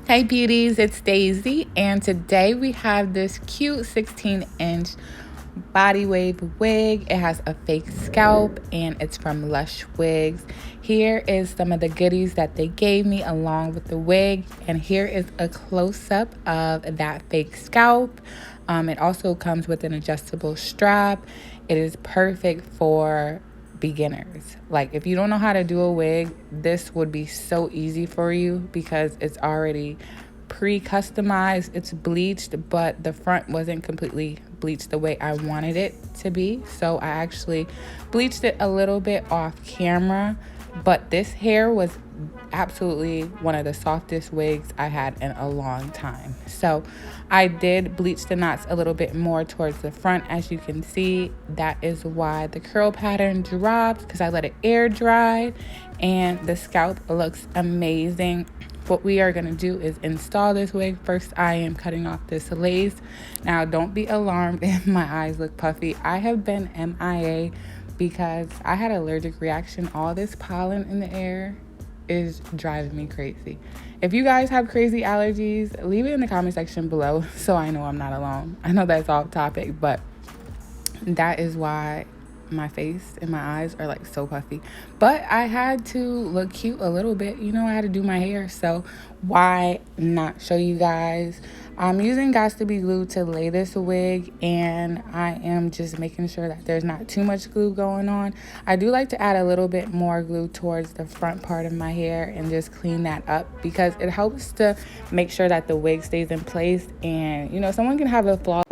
Hey beauties, it's Daisy, and today we have this cute 16-inch body wave wig. It has a fake scalp and it's from Lush Wigs. Here is some of the goodies that they gave me along with the wig, and here is a close-up of that fake scalp. It also comes with an adjustable strap. It is perfect for beginners. Like, if you don't know how to do a wig, this would be so easy for you because it's already pre-customized. It's bleached, but the front wasn't completely bleached the way I wanted it to be, so I actually bleached it a little bit off camera. But this hair was absolutely one of the softest wigs I had in a long time. So I did bleach the knots a little bit more towards the front. As you can see, that is why the curl pattern dropped, because I let it air dry, and the scalp looks amazing. What we are going to do is install this wig. First, I am cutting off this lace. Now, don't be alarmed if my eyes look puffy. I have been MIA because I had an allergic reaction. All this pollen in the air is driving me crazy. If you guys have crazy allergies, leave it in the comment section below so I know I'm not alone. I know that's off topic, but that is why my face and my eyes are like so puffy. But I had to look cute a little bit, you know. I had to do my hair, so why not show you guys? I'm using Gots to Be Glue to lay this wig, and I am just making sure that there's not too much glue going on. I do like to add a little bit more glue towards the front part of my hair and just clean that up, because it helps to make sure that the wig stays in place. And you know, someone can have a flaw.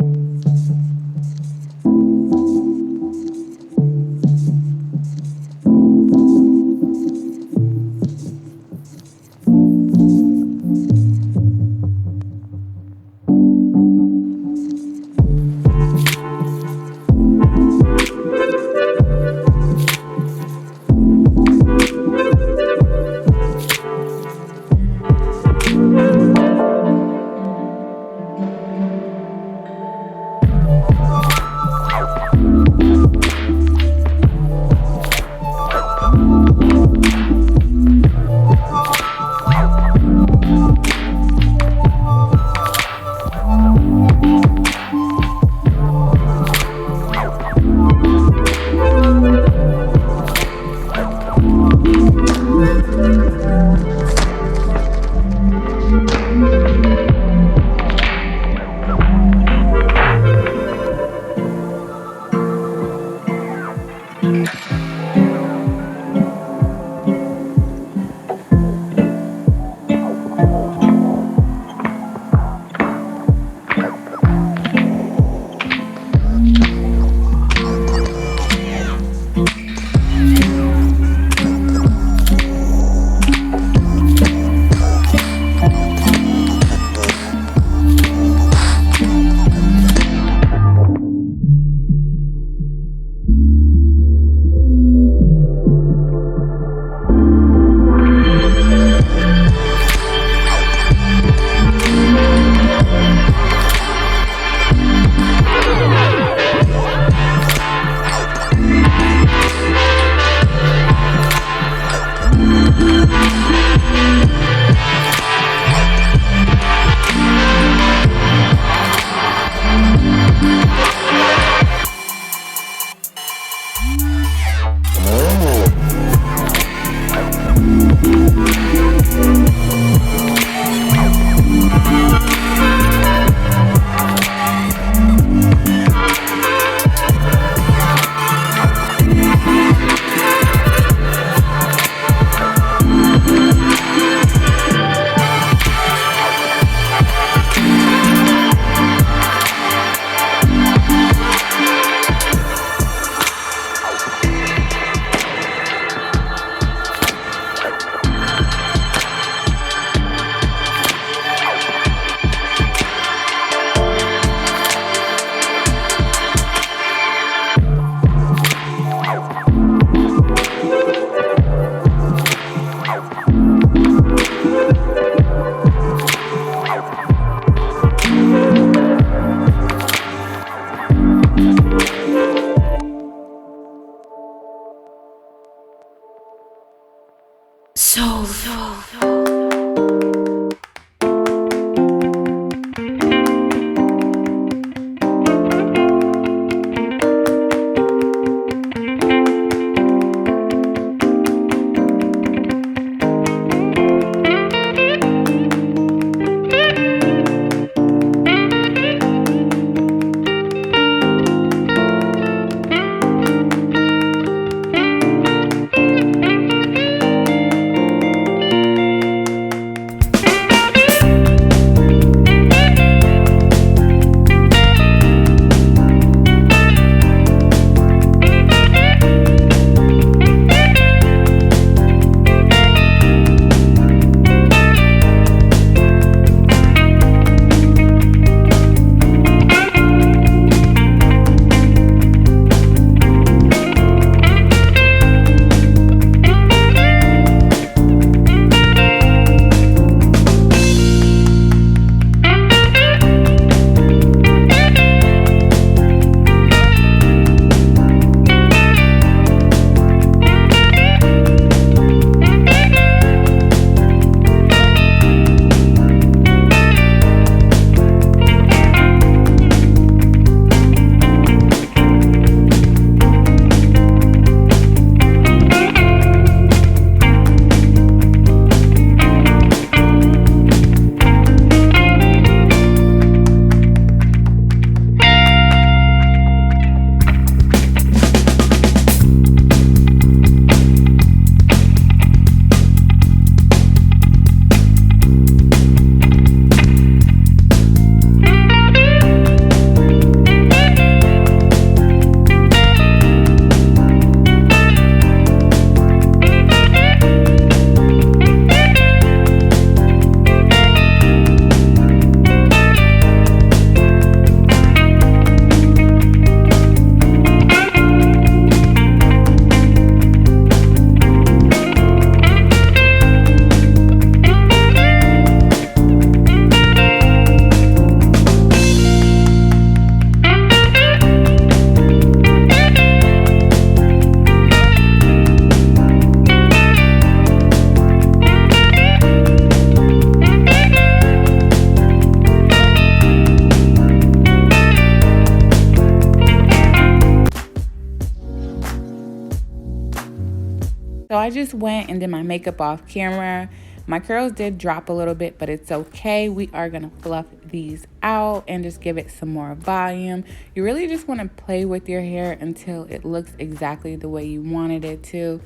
I just went and did my makeup off camera. My curls did drop a little bit, but it's okay. We are gonna fluff these out and just give it some more volume. You really just wanna play with your hair until it looks exactly the way you wanted it to.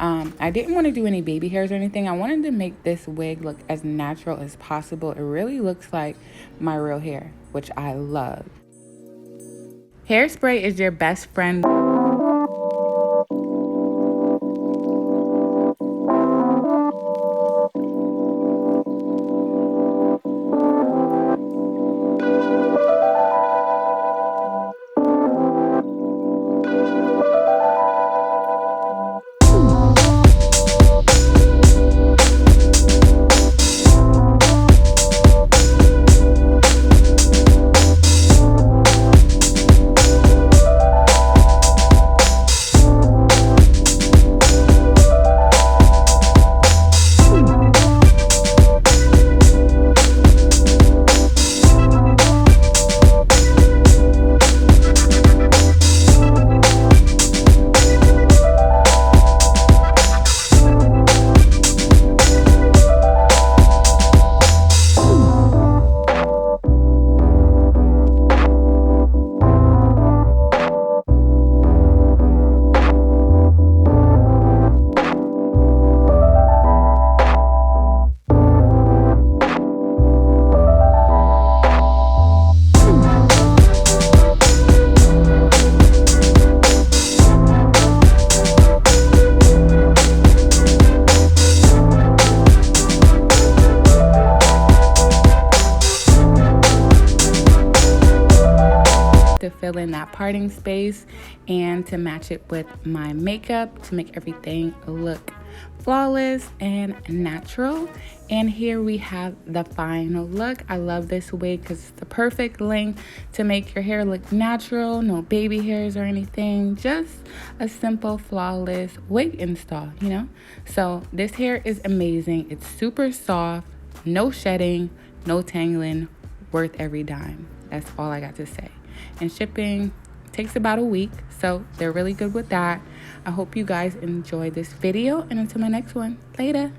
I didn't want to do any baby hairs or anything. I wanted to make this wig look as natural as possible. It really looks like my real hair, which I love. Hairspray is your best friend. To fill in that parting space and to match it with my makeup to make everything look flawless and natural. And here we have the final look. I love this wig because it's the perfect length to make your hair look natural, no baby hairs or anything, just a simple flawless wig install, you know. So this hair is amazing. It's super soft, no shedding, no tangling, worth every dime. That's all I got to say. And shipping takes about a week, so they're really good with that. I hope you guys enjoyed this video, and until my next one, later.